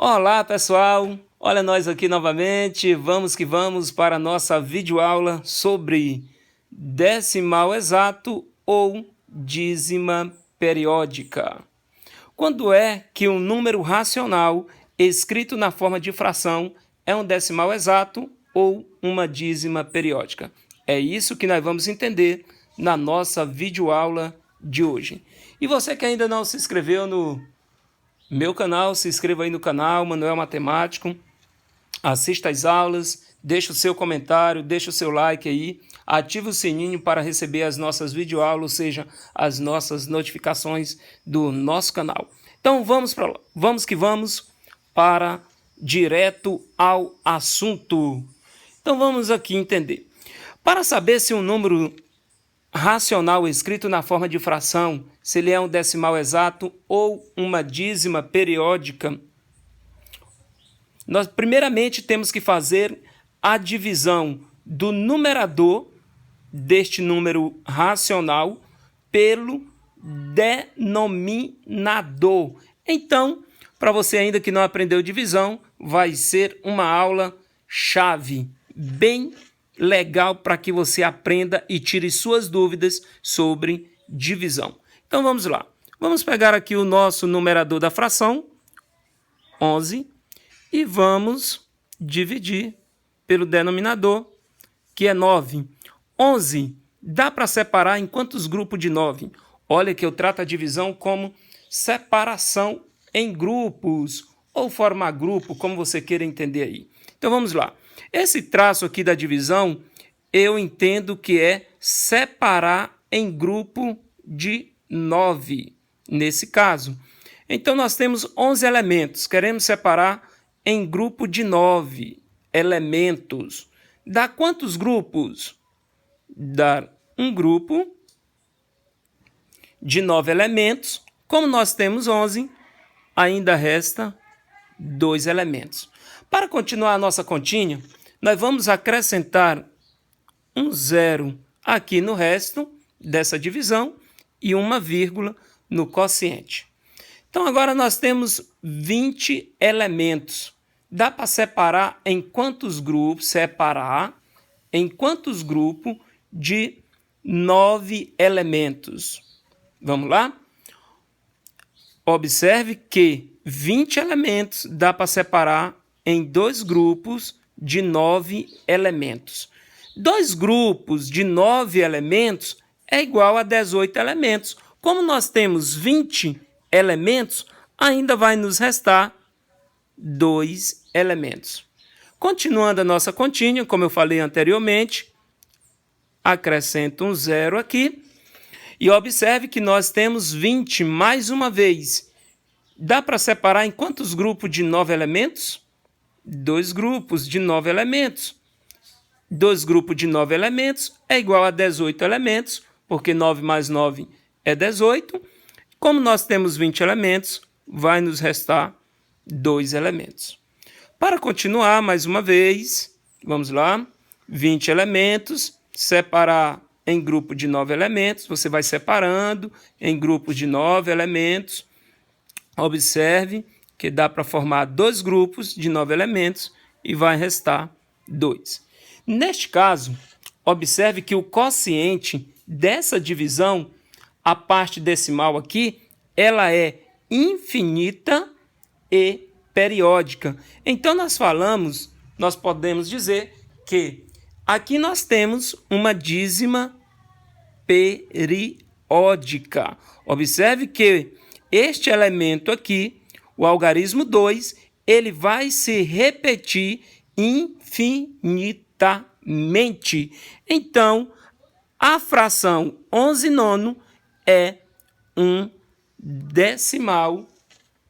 Olá pessoal, olha nós aqui novamente, vamos que vamos para a nossa videoaula sobre decimal exato ou dízima periódica. Quando é que um número racional escrito na forma de fração é um decimal exato ou uma dízima periódica? É isso que nós vamos entender na nossa videoaula de hoje. E você que ainda não se inscreveu no meu canal, se inscreva aí no canal Manuel Matemático, assista às aulas, deixe o seu comentário, deixe o seu like aí, ative o sininho para receber as nossas videoaulas, ou seja, as nossas notificações do nosso canal. Então vamos que vamos para direto ao assunto. Então vamos aqui entender. Para saber se um número racional escrito na forma de fração, se ele é um decimal exato ou uma dízima periódica, nós primeiramente temos que fazer a divisão do numerador deste número racional pelo denominador. Então, para você ainda que não aprendeu divisão, vai ser uma aula chave, bem legal para que você aprenda e tire suas dúvidas sobre divisão. Então vamos lá. Vamos pegar aqui o nosso numerador da fração, 11, e vamos dividir pelo denominador, que é 9. 11 dá para separar em quantos grupos de 9? Olha que eu trato a divisão como separação em grupos, ou formar grupo, como você queira entender aí. Então vamos lá. Esse traço aqui da divisão, eu entendo que é separar em grupo de 9, nesse caso. Então nós temos 11 elementos, queremos separar em grupo de 9 elementos. Dá quantos grupos? Dá um grupo de 9 elementos. Como nós temos 11, ainda resta 2 elementos. Para continuar a nossa continha, nós vamos acrescentar um zero aqui no resto dessa divisão e uma vírgula no quociente. Então agora nós temos 20 elementos. Dá para separar em quantos grupos? Separar em quantos grupos de 9 elementos? Vamos lá? Observe que 20 elementos dá para separar em 2 grupos de 9 elementos. 2 grupos de 9 elementos é igual a 18 elementos. Como nós temos 20 elementos, ainda vai nos restar 2 elementos. Continuando a nossa continha, como eu falei anteriormente, acrescento um zero aqui. E observe que nós temos 20 mais uma vez. Dá para separar em quantos grupos de 9 elementos? 2 grupos de 9 elementos. 2 grupos de 9 elementos é igual a 18 elementos, porque 9 mais 9 é 18. Como nós temos 20 elementos, vai nos restar 2 elementos. Para continuar, mais uma vez, vamos lá. 20 elementos, separar em grupo de 9 elementos. Você vai separando em grupos de 9 elementos. Observe que dá para formar 2 grupos de 9 elementos e vai restar 2. Neste caso, observe que o quociente dessa divisão, a parte decimal aqui, ela é infinita e periódica. Então nós podemos dizer que aqui nós temos uma dízima periódica. Observe que este elemento aqui, o algarismo 2, ele vai se repetir infinitamente. Então, a fração 11 nono é um decimal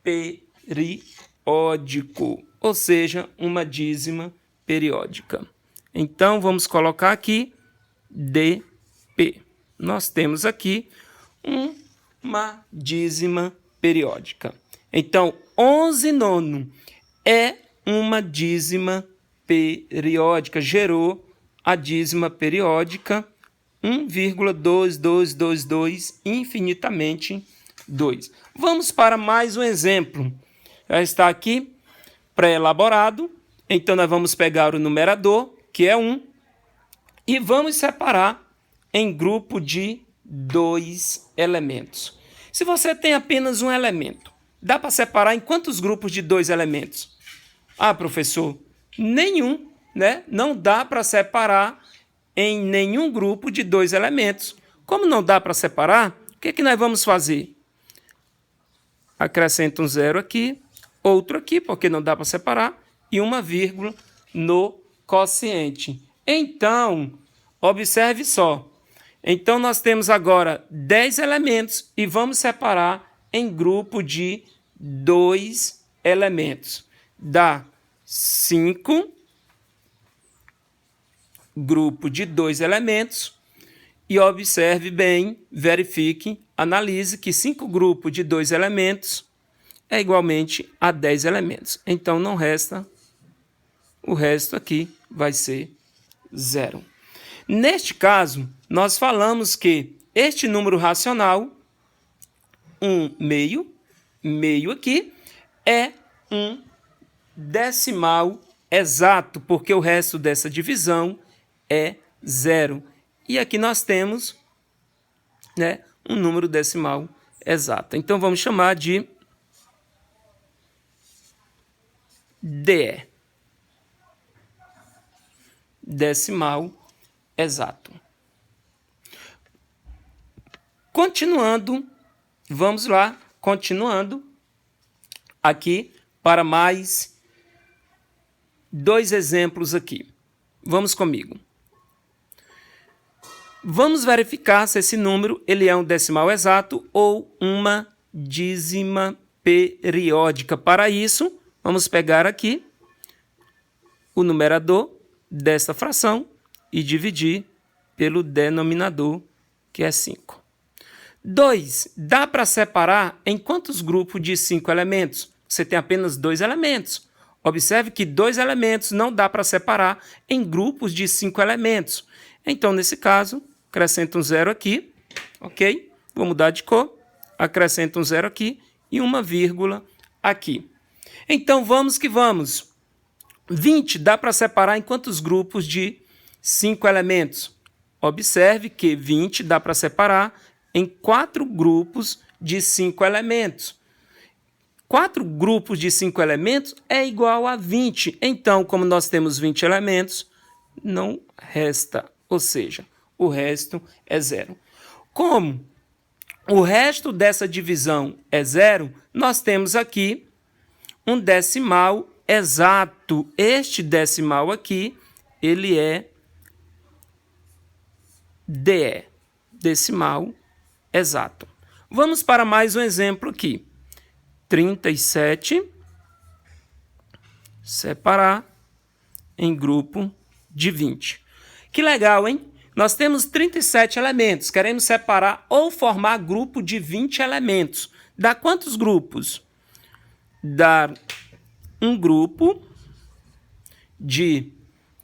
periódico, ou seja, uma dízima periódica. Então, vamos colocar aqui dp. Nós temos aqui uma dízima periódica. Então, 11 nono é uma dízima periódica, gerou a dízima periódica 1,2222 infinitamente 2. Vamos para mais um exemplo. Já está aqui. pré-elaborado. Então, nós vamos pegar o numerador, que é 1, e vamos separar em grupo de 2 elementos. Se você tem apenas um elemento, dá para separar em quantos grupos de 2 elementos? Ah, professor, nenhum, né? Não dá para separar em nenhum grupo de 2 elementos. Como não dá para separar, o que nós vamos fazer? Acrescenta um 0 aqui, outro aqui, porque não dá para separar, e uma vírgula no quociente. Então, observe só. Então, nós temos agora 10 elementos e vamos separar em grupo de 2 elementos. Dá 5, grupo de 2 elementos. E observe bem, verifique, analise que 5 grupos de 2 elementos é igualmente a 10 elementos. Então, não resta, o resto aqui vai ser 0. Neste caso, nós falamos que este número racional, 1/2 aqui, é um decimal exato, porque o resto dessa divisão é 0. E aqui nós temos, né, um número decimal exato. Então, vamos chamar de DE. Decimal exato. Continuando, vamos lá, continuando aqui para mais 2 exemplos aqui. Vamos comigo. Vamos verificar se esse número ele é um decimal exato ou uma dízima periódica. Para isso, vamos pegar aqui o numerador desta fração e dividir pelo denominador, que é 5. 2. Dá para separar em quantos grupos de 5 elementos? Você tem apenas 2 elementos. Observe que 2 elementos não dá para separar em grupos de 5 elementos. Então, nesse caso, acrescenta um 0 aqui, ok? Vou mudar de cor, acrescenta um 0 aqui e uma vírgula aqui. Então, vamos que vamos. 20 dá para separar em quantos grupos de 5 elementos? Observe que 20 dá para separar em 4 grupos de 5 elementos. 4 grupos de 5 elementos é igual a 20. Então, como nós temos 20 elementos, não resta, ou seja, o resto é 0. Como o resto dessa divisão é 0, nós temos aqui um decimal exato. Este decimal aqui, ele é DE, decimal exato. Vamos para mais um exemplo aqui. 37, separar em grupo de 20. Que legal, hein? Nós temos 37 elementos, queremos separar ou formar grupo de 20 elementos. Dá quantos grupos? Dá um grupo de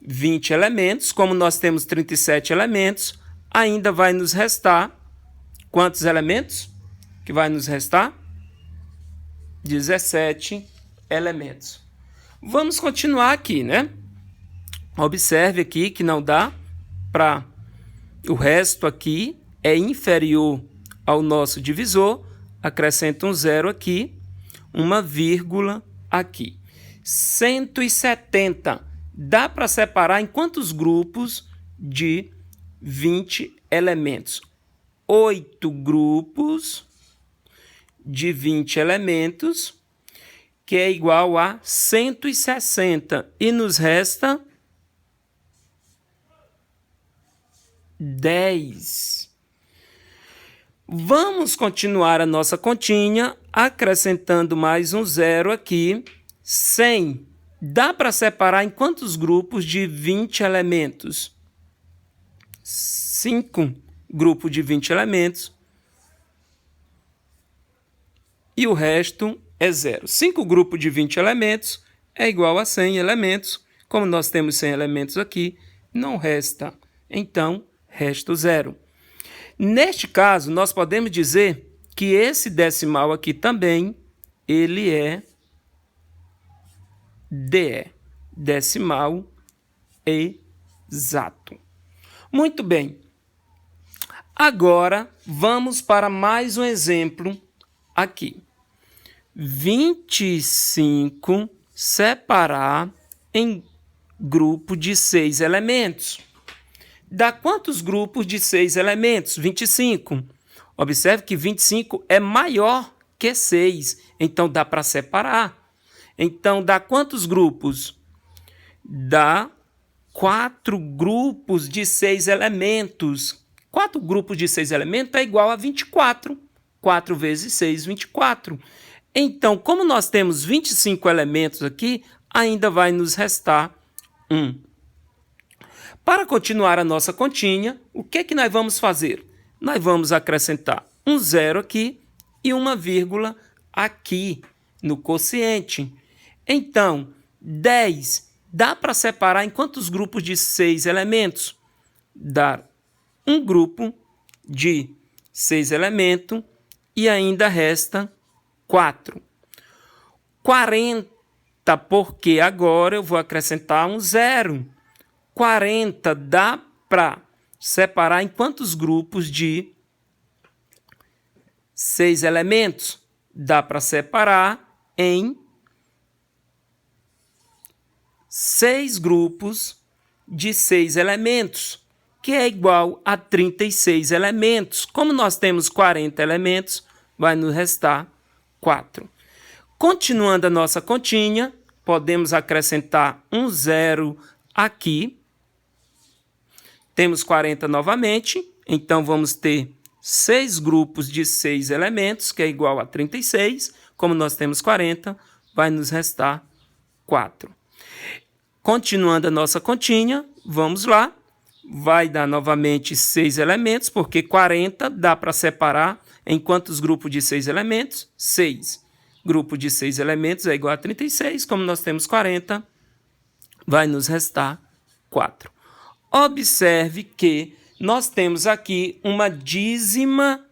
20 elementos, como nós temos 37 elementos, ainda vai nos restar quantos elementos? Que vai nos restar? 17 elementos. Vamos continuar aqui, né? Observe aqui que não dá para... O resto aqui é inferior ao nosso divisor. Acrescenta um 0 aqui, uma vírgula aqui. 170. Dá para separar em quantos grupos de 20 elementos? 8 grupos de 20 elementos, que é igual a 160. E nos resta 10. Vamos continuar a nossa continha, acrescentando mais um 0 aqui. 100. Dá para separar em quantos grupos de 20 elementos? 5 grupos de 20 elementos. E o resto é 0. 5 grupos de 20 elementos é igual a 100 elementos. Como nós temos 100 elementos aqui, não resta. Então, resta o 0. Neste caso, nós podemos dizer que esse decimal aqui também, ele é DE, decimal exato. Muito bem. Agora, vamos para mais um exemplo aqui. 25 separar em grupo de 6 elementos. Dá quantos grupos de 6 elementos? 25. Observe que 25 é maior que 6, então dá para separar. Então, dá quantos grupos? Dá 4 grupos de 6 elementos. 4 grupos de 6 elementos é igual a 24. 4 vezes 6, 24. Então, como nós temos 25 elementos aqui, ainda vai nos restar 1. Para continuar a nossa continha, o que nós vamos fazer? Nós vamos acrescentar um 0 aqui e uma vírgula aqui no quociente. Então, 10 dá para separar em quantos grupos de 6 elementos? Dá um grupo de 6 elementos e ainda resta 4. 40, porque agora eu vou acrescentar um 0. 40 dá para separar em quantos grupos de 6 elementos? Dá para separar em 6 grupos de 6 elementos, que é igual a 36 elementos. Como nós temos 40 elementos, vai nos restar 4. Continuando a nossa continha, podemos acrescentar um 0 aqui. Temos 40 novamente, então vamos ter 6 grupos de 6 elementos, que é igual a 36. Como nós temos 40, vai nos restar 4. Continuando a nossa continha, vamos lá. Vai dar novamente 6 elementos, porque 40 dá para separar em quantos grupos de 6 elementos? 6. Grupo de 6 elementos é igual a 36. Como nós temos 40, vai nos restar 4. Observe que nós temos aqui uma dízima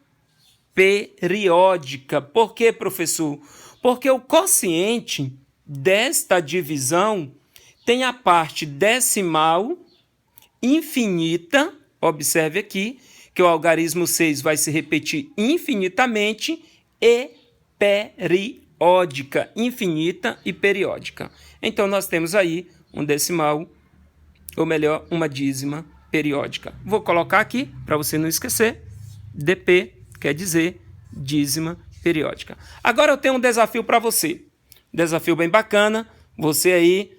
periódica. Por quê, professor? Porque o quociente desta divisão tem a parte decimal infinita. Observe aqui que o algarismo 6 vai se repetir infinitamente e periódica. Infinita e periódica. Então, nós temos aí um decimal, ou melhor, uma dízima periódica. Vou colocar aqui, para você não esquecer, DP quer dizer dízima periódica. Agora eu tenho um desafio para você. Desafio bem bacana. Você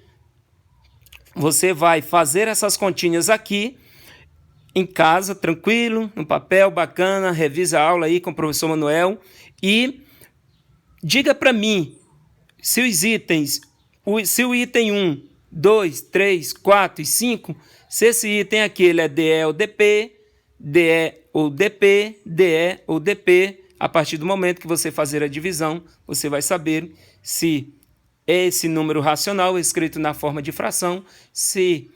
vai fazer essas continhas aqui em casa, tranquilo, no papel, bacana, revisa a aula aí com o professor Manuel e diga para mim se o item 1, 2, 3, 4 e 5, se esse item aqui ele é DE ou DP, DE ou DP, DE ou DP. A partir do momento que você fazer a divisão, você vai saber se esse número racional escrito na forma de fração, se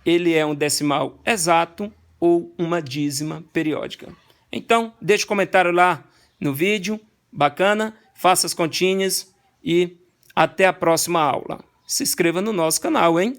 ele é um decimal exato ou uma dízima periódica. Então, deixe um comentário lá no vídeo, bacana, faça as continhas e até a próxima aula. Se inscreva no nosso canal, hein?